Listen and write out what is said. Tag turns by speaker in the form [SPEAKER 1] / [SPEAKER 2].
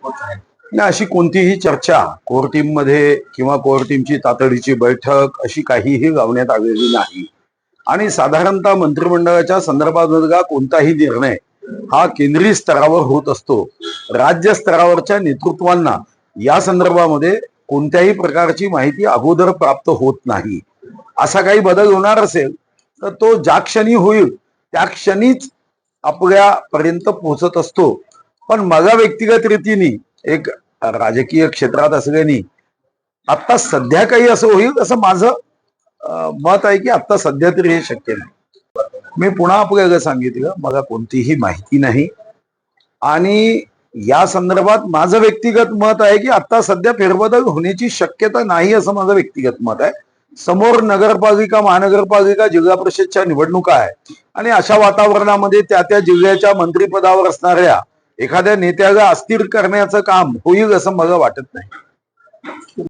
[SPEAKER 1] नाही, अशी कोणतीही चर्चा कोर टीम मध्ये किंवा कोर टीमची तातडीची बैठक अशी काहीही लावण्यात आलेली नाही. आणि साधारणतः मंत्रिमंडळाच्या संदर्भात कोणताही निर्णय हा केंद्रीय स्तरावर होत असतो. राज्य स्तरावरच्या नेतृत्वांना या संदर्भामध्ये कोणत्याही प्रकारची माहिती अगोदर प्राप्त होत नाही. असा काही बदल होणार असेल तर तो ज्या क्षणी होईल त्या क्षणीच आपल्यापर्यंत पोहोचत असतो. पण माझ्या व्यक्तिगत रीतीने एक राजकीय क्षेत्रात असल्याने आता सध्या काही असं होईल असं माझं मत आहे की आता सध्या तरी हे शक्य नाही. मी पुन्हा आपल्याला सांगितलं मला कोणतीही माहिती नाही आणि या संदर्भात माझं व्यक्तिगत मत आहे की आता सध्या फेरबदल होण्याची शक्यता नाही असं माझं व्यक्तिगत मत आहे. समोर नगरपालिका महानगरपालिका जिल्हा परिषदच्या निवडणुका आहे आणि अशा वातावरणामध्ये त्या त्या जिल्ह्याच्या मंत्रिपदावर असणाऱ्या एखाद्या नेत्याला अस्थिर करण्याचं काम होईल असं मला वाटत नाही.